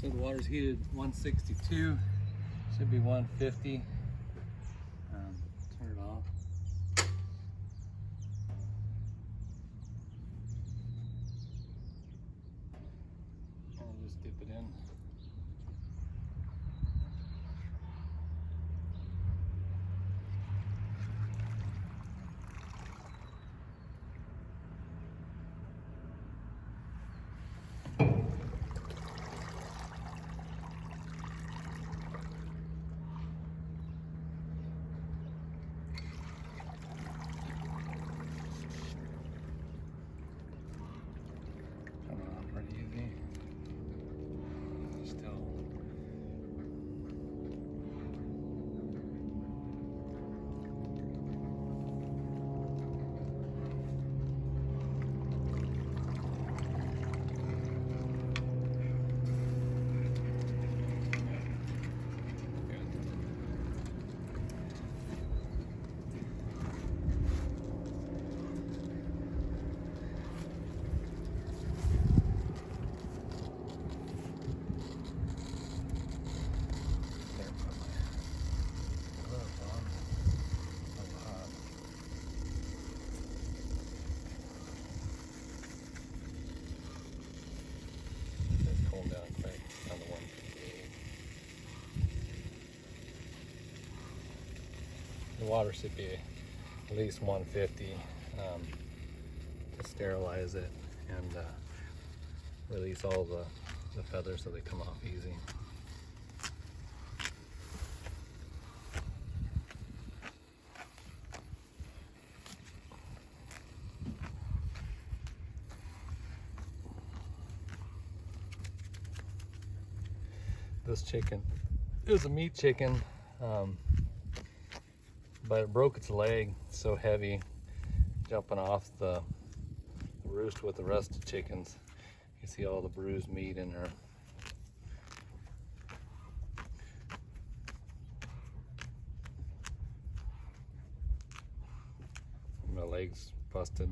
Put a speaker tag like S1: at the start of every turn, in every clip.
S1: So the water's heated 162, should be 150. Turn it off. I'll just dip it in. Pretty easy. Still. Cool down quick on the 158. The water should be at least 150 to sterilize it and release all the feathers so they come off easy. This chicken is a meat chicken, but it broke its leg. It's so heavy, jumping off the roost with the rest of the chickens. You see all the bruised meat in there. My leg's busted.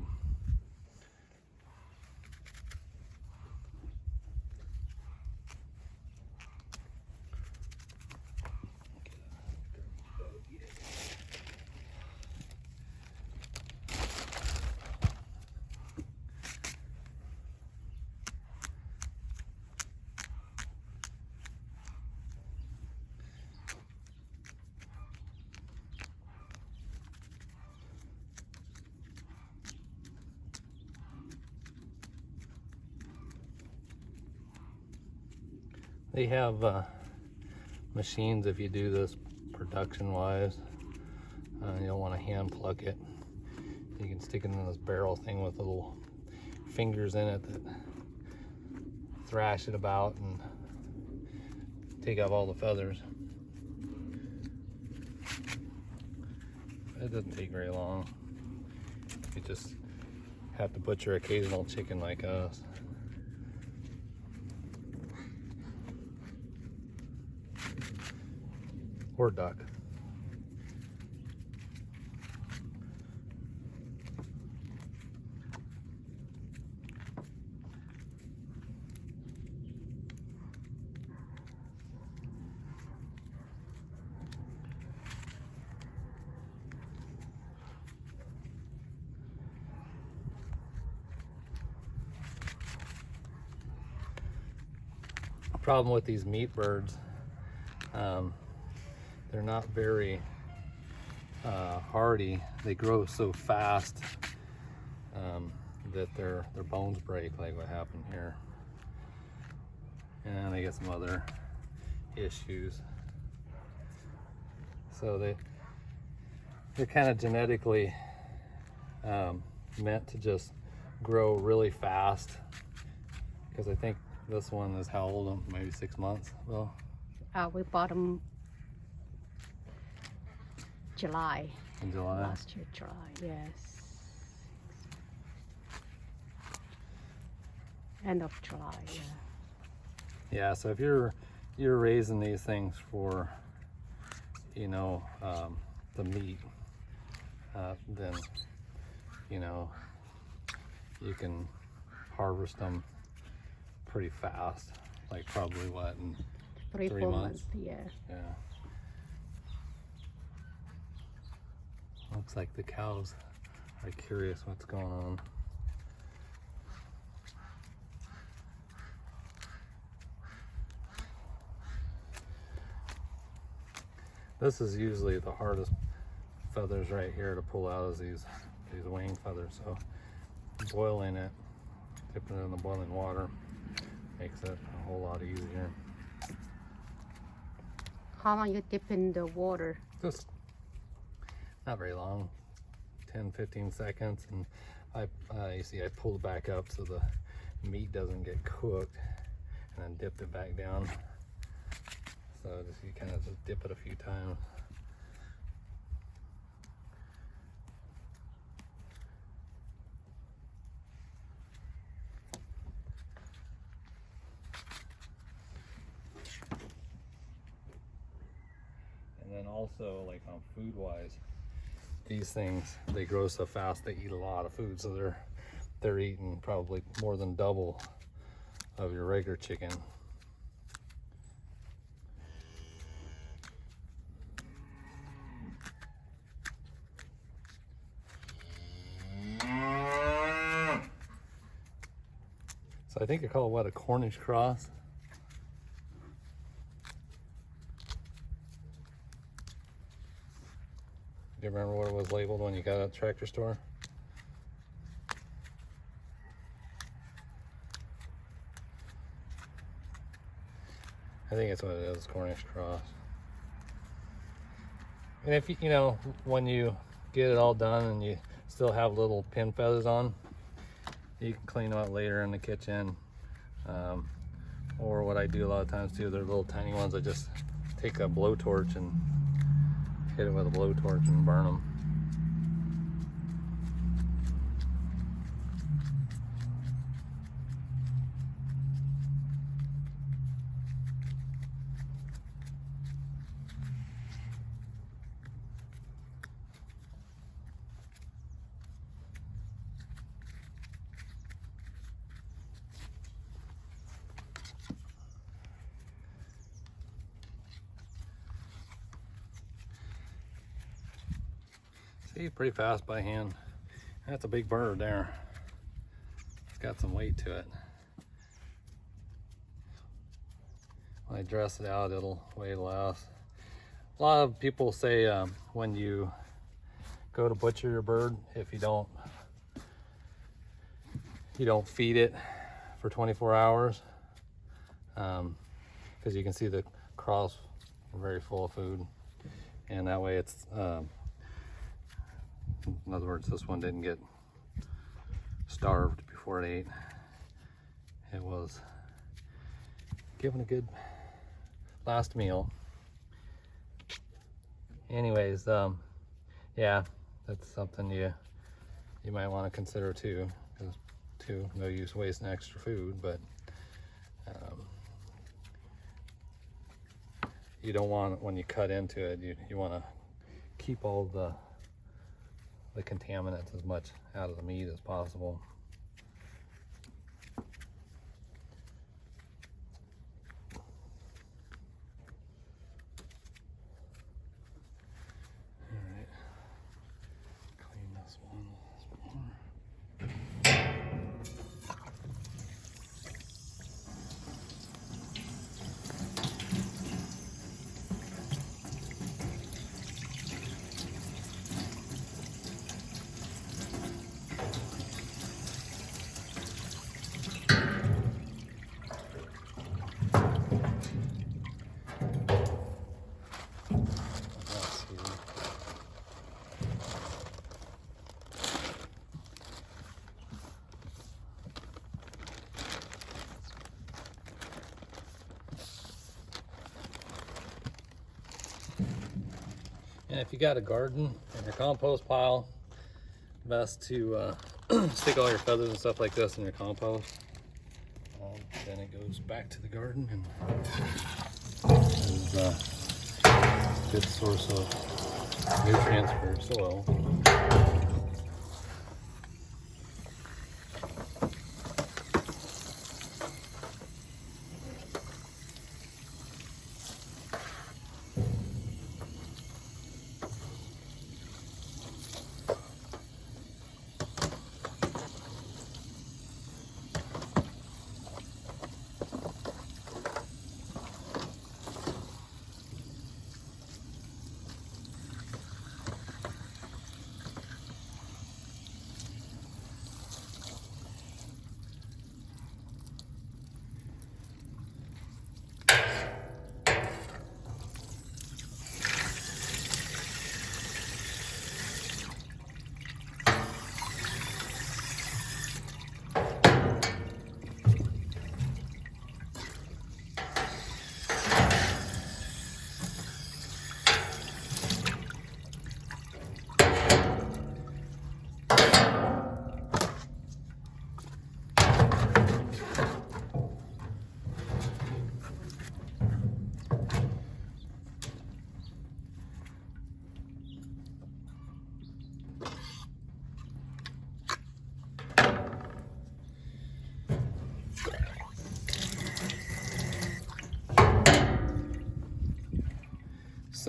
S1: They have machines if you do this production wise. You don't want to hand pluck it. You can stick it in this barrel thing with little fingers in it that thrash it about and take out all the feathers. It doesn't take very long. You just have to butcher occasional chicken like us. Or duck. Problem with these meat birds, they're not very hardy. They grow so fast that their bones break, like what happened here. And they get some other issues. So they're kind of genetically meant to just grow really fast. Because I think this one is how old? Maybe 6 months. Well,
S2: we bought them July.
S1: In July?
S2: Last year, July, yes. End of July, yeah.
S1: Yeah, so if you're raising these things for, you know, the meat, then, you know, you can harvest them pretty fast. like probably what, in
S2: 3,
S1: 3
S2: 4
S1: months?
S2: months. Yeah.
S1: Yeah. Looks like the cows are curious what's going on. This is usually the hardest feathers right here to pull out, is these wing feathers. So boiling it, dipping it in the boiling water, makes it a whole lot easier.
S2: How long you dip in the water?
S1: Just not very long, 10-15 seconds, and you see I pulled it back up so the meat doesn't get cooked, and then dipped it back down. So just you kind of just dip it a few times. And then also, like on food wise, these things, they grow so fast, they eat a lot of food, so they're eating probably more than double of your regular chicken. So I think they call it, what, a Cornish cross? Do you remember what it was labeled when you got it at the tractor store? I think that's what it is, Cornish cross. And if you know, when you get it all done and you still have little pin feathers on, you can clean them out later in the kitchen. Or what I do a lot of times too, they're little tiny ones. I just take a blowtorch and hit it with a blowtorch and burn them. See, pretty fast by hand. That's a big bird there. It's got some weight to it. When I dress it out, it'll weigh less. A lot of people say when you go to butcher your bird, if you don't feed it for 24 hours, because you can see the crawls are very full of food, and that way it's in other words, this one didn't get starved before it ate. It was given a good last meal. Anyways, yeah, that's something you might want to consider too, because no use wasting extra food, but you don't want, when you cut into it, you want to keep all the contaminants as much out of the meat as possible. All right, clean this one more. And if you got a garden and your compost pile, best to stick all your feathers and stuff like this in your compost. Then it goes back to the garden and is a good source of nutrients for soil.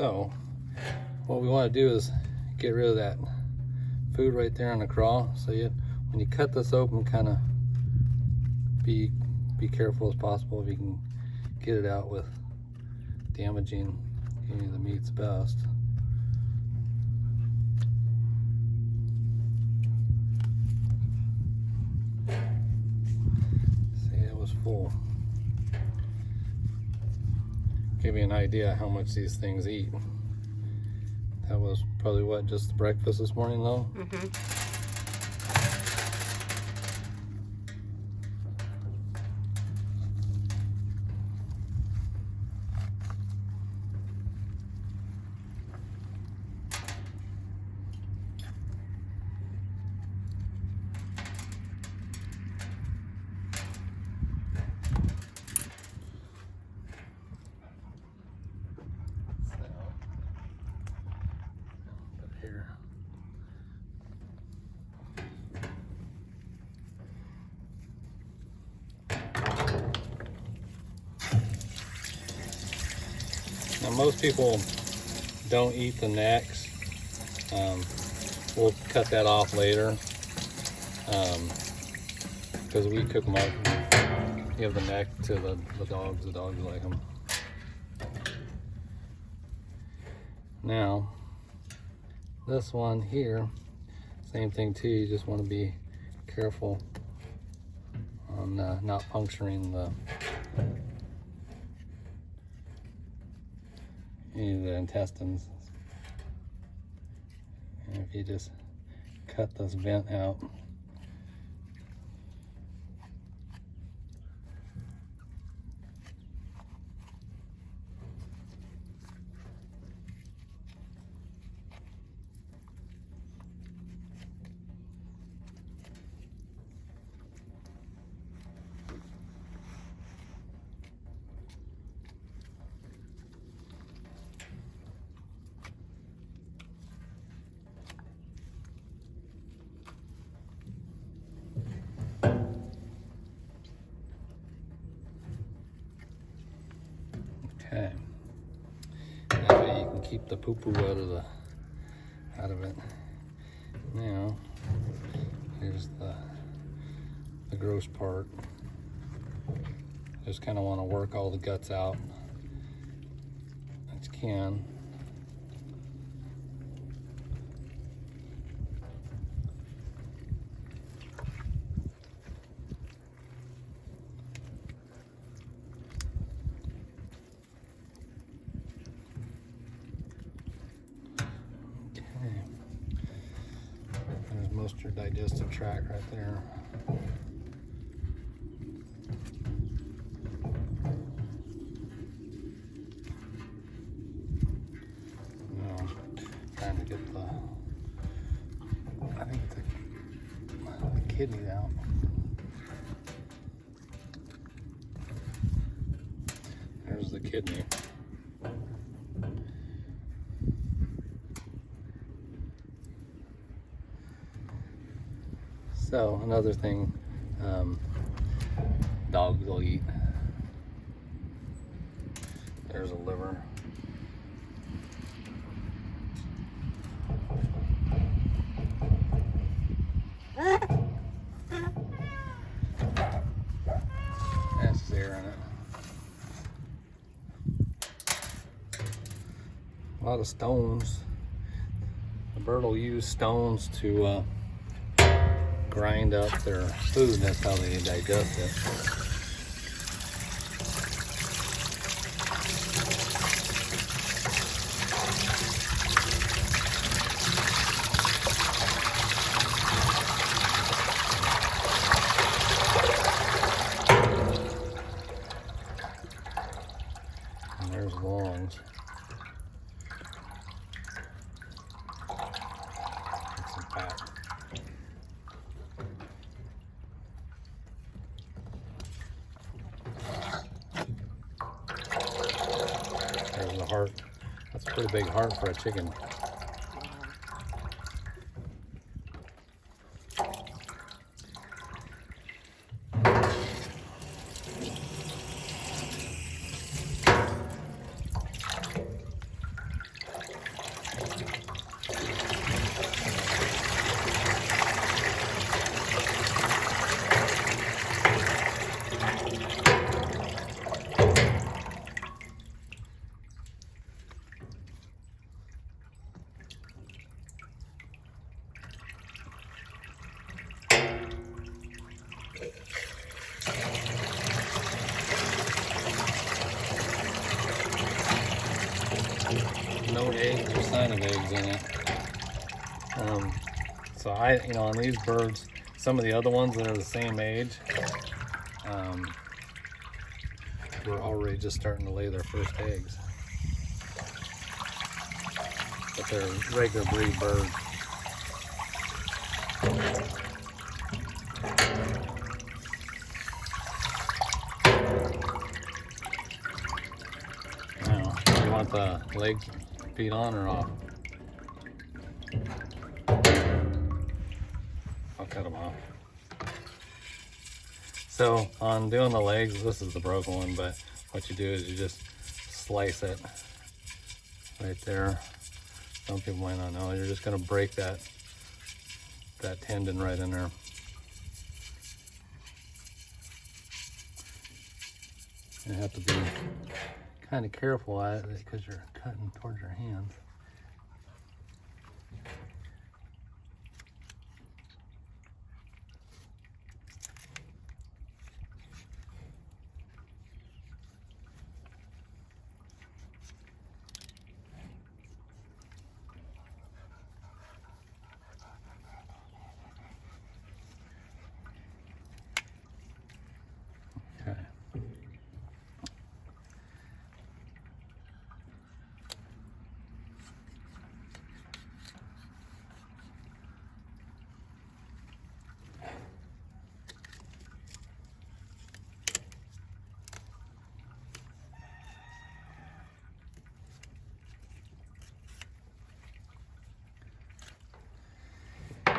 S1: So what we want to do is get rid of that food right there on the craw. So when you cut this open, kind of be careful as possible if you can get it out with damaging any of the meats best. See, it was full. Give you an idea how much these things eat. That was probably what, just breakfast this morning though? Here. Now most people don't eat the necks. We'll cut that off later because we cook them up and give the neck to the dogs. The dogs like them. Now this one here, same thing too. You just want to be careful on not puncturing any of the intestines. And if you just cut this vent out, okay. That way you can keep the poo-poo out of it. Now, here's the gross part. Just kind of want to work all the guts out as you can. There's most of your digestive tract right there. Now, trying to get I think the kidney out. There's the kidney. So another thing dogs will eat. There's a liver. That's there in it. A lot of stones. The bird will use stones to grind up their food. That's how they digest it. And there's lungs. And some fat. There's the heart. That's a pretty big heart for a chicken. eggs or sign of eggs in it. So on these birds, some of the other ones that are the same age, were already just starting to lay their first eggs. But they're regular breed birds. Now, you want the legs feet on or off? I'll cut them off. So on doing the legs, this is the broken one, but what you do is you just slice it right there. Some people might not know. You're just gonna break that tendon right in there. You have to be kind of careful at it because you're cutting towards your hands. Okay.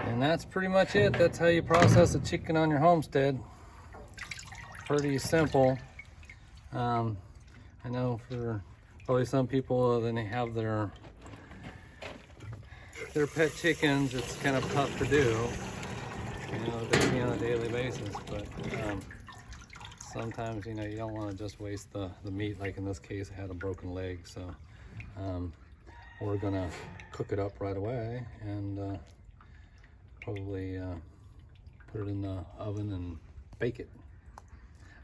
S1: And that's pretty much it. That's how you process a chicken on your homestead. Pretty simple. I know for probably some people, then they have their pet chickens, it's kind of tough to do, on a daily basis. But sometimes, you don't want to just waste the meat. Like in this case, I had a broken leg, so we're gonna cook it up right away and probably put it in the oven and bake it.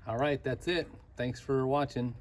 S1: All right, that's it. Thanks for watching.